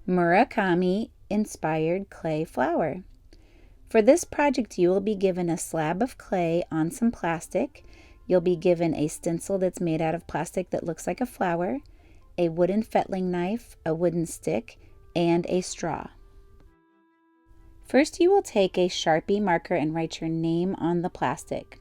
Murakami inspired clay flower. For this project, you will be given a slab of clay on some plastic. You'll be given a stencil that's made out of plastic that looks like a flower, a wooden fettling knife, a wooden stick, and a straw. First, you will take a Sharpie marker and write your name on the plastic.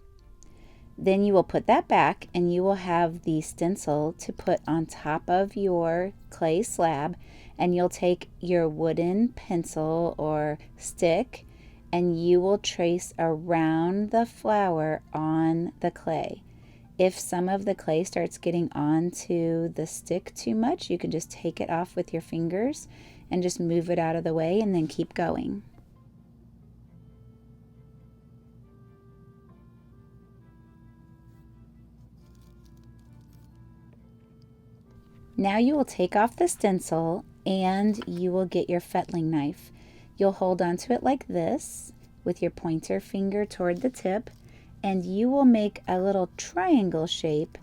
Then you will put that back and you will have the stencil to put on top of your clay slab, and you'll take your wooden pencil or stick and you will trace around the flower on the clay. If some of the clay starts getting onto the stick too much, you can just take it off with your fingers and just move it out of the way and then keep going. Now you will take off the stencil and you will get your fettling knife. You'll hold onto it like this with your pointer finger toward the tip, and you will make a little triangle shape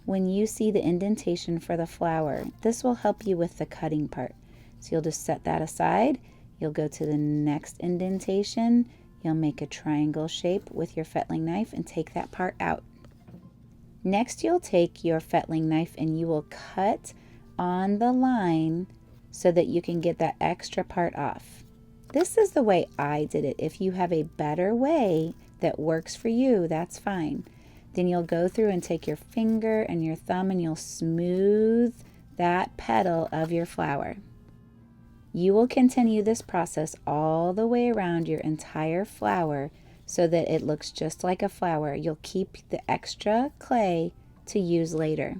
when you see the indentation for the flower. This will help you with the cutting part. So you'll just set that aside. You'll go to the next indentation. You'll make a triangle shape with your fettling knife and take that part out. Next, you'll take your fettling knife and you will cut on the line so that you can get that extra part off. This is the way I did it. If you have a better way that works for you, that's fine. Then you'll go through and take your finger and your thumb and you'll smooth that petal of your flower. You will continue this process all the way around your entire flower so that it looks just like a flower. You'll keep the extra clay to use later.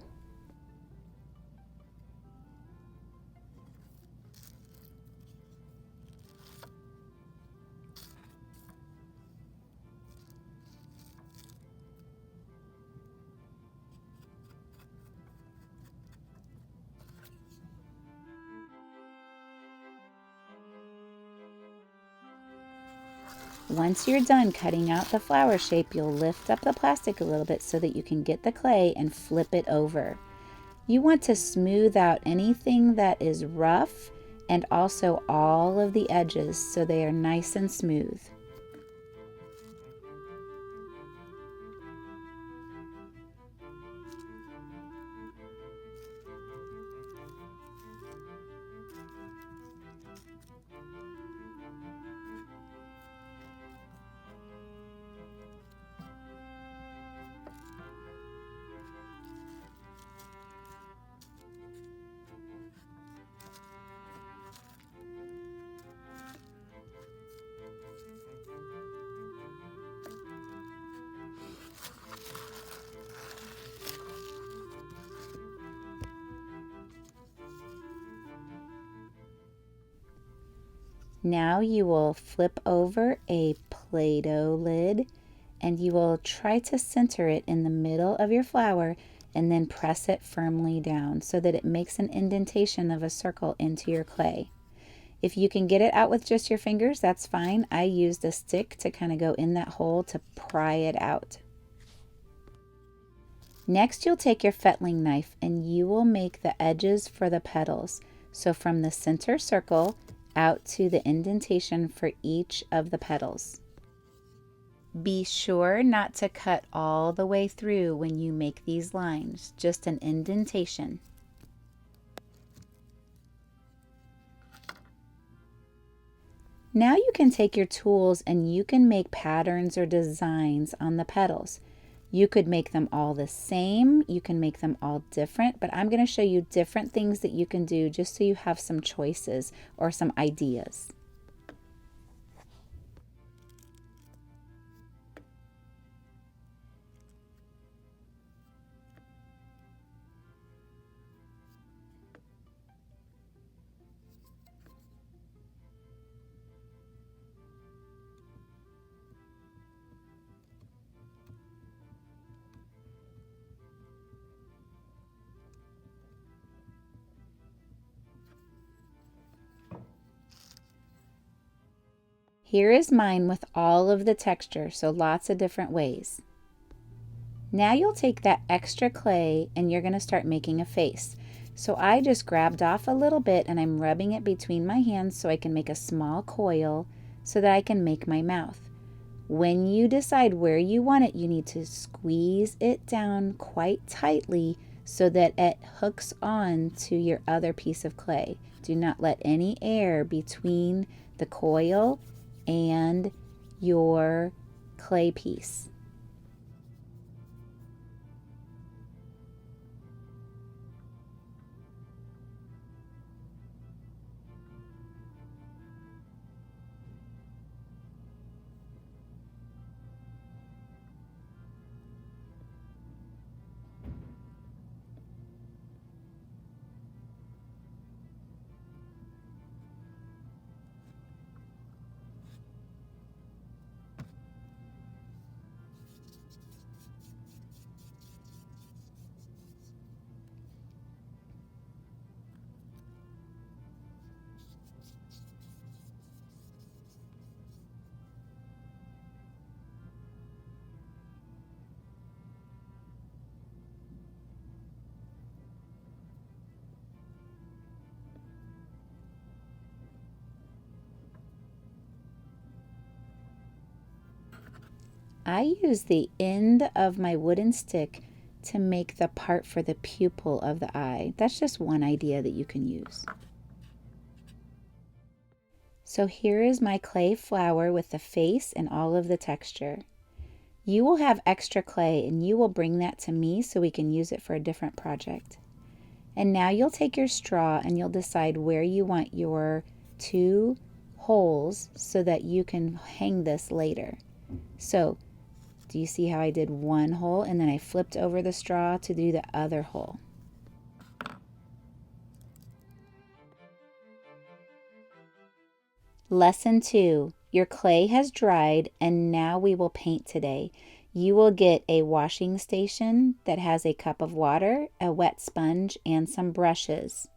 Once you're done cutting out the flower shape, you'll lift up the plastic a little bit so that you can get the clay and flip it over. You want to smooth out anything that is rough and also all of the edges so they are nice and smooth. Now you will flip over a Play-Doh lid and you will try to center it in the middle of your flower and then press it firmly down so that it makes an indentation of a circle into your clay. If you can get it out with just your fingers, that's fine. I used a stick to kind of go in that hole to pry it out. Next, you'll take your fettling knife and you will make the edges for the petals. So from the center circle out to the indentation for each of the petals. Be sure not to cut all the way through when you make these lines, just an indentation. Now you can take your tools and you can make patterns or designs on the petals. You could make them all the same, you can make them all different, but I'm going to show you different things that you can do just so you have some choices or some ideas. Here is mine with all of the texture, so lots of different ways. Now you'll take that extra clay and you're going to start making a face. So I just grabbed off a little bit and I'm rubbing it between my hands so I can make a small coil so that I can make my mouth. When you decide where you want it, you need to squeeze it down quite tightly so that it hooks on to your other piece of clay. Do not let any air between the coil and your clay piece. I use the end of my wooden stick to make the part for the pupil of the eye. That's just one idea that you can use. So here is my clay flower with the face and all of the texture. You will have extra clay and you will bring that to me so we can use it for a different project. And now you'll take your straw and you'll decide where you want your 2 holes so that you can hang this later. So do you see how I did 1 hole and then I flipped over the straw to do the other hole? Lesson 2. Your clay has dried and now we will paint today. You will get a washing station that has a cup of water, a wet sponge, and some brushes.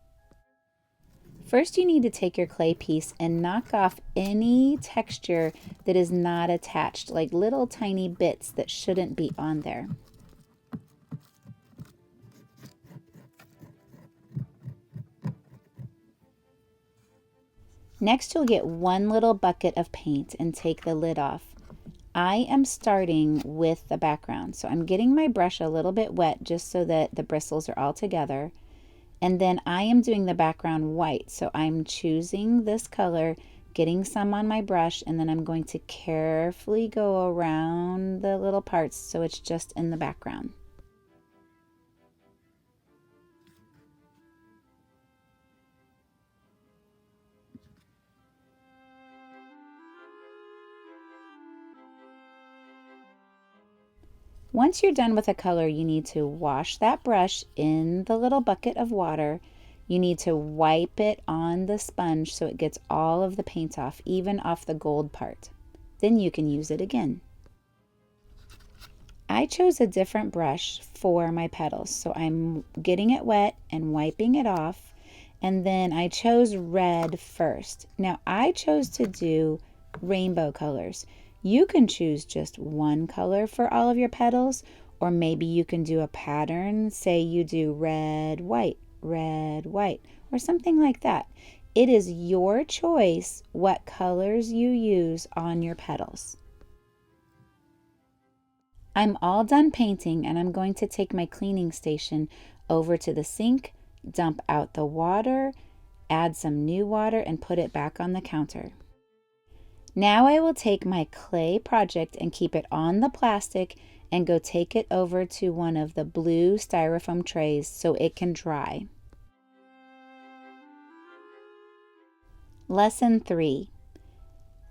First, you need to take your clay piece and knock off any texture that is not attached, like little tiny bits that shouldn't be on there. Next, you'll get 1 little bucket of paint and take the lid off. I am starting with the background, so I'm getting my brush a little bit wet just so that the bristles are all together. And then I am doing the background white, so I'm choosing this color, getting some on my brush, and then I'm going to carefully go around the little parts so it's just in the background. Once you're done with a color, you need to wash that brush in the little bucket of water. You need to wipe it on the sponge so it gets all of the paint off, even off the gold part. Then you can use it again. I chose a different brush for my petals, so I'm getting it wet and wiping it off. And then I chose red first. Now I chose to do rainbow colors. You can choose just one color for all of your petals, or maybe you can do a pattern. Say you do red, white, or something like that. It is your choice what colors you use on your petals. I'm all done painting and I'm going to take my cleaning station over to the sink, dump out the water, add some new water, and put it back on the counter. Now I will take my clay project and keep it on the plastic and go take it over to one of the blue styrofoam trays so it can dry. Lesson 3.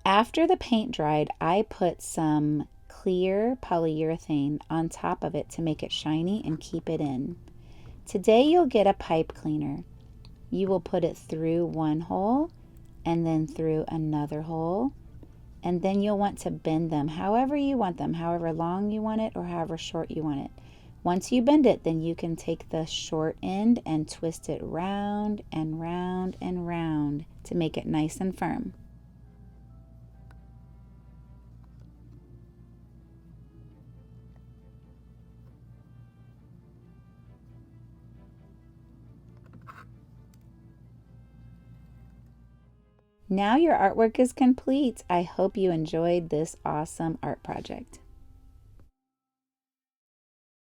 After the paint dried, I put some clear polyurethane on top of it to make it shiny and keep it in. Today you'll get a pipe cleaner. You will put it through one hole and then through another hole, and then you'll want to bend them however you want them, however long you want it or however short you want it. Once you bend it, then you can take the short end and twist it round and round and round to make it nice and firm. Now your artwork is complete. I hope you enjoyed this awesome art project.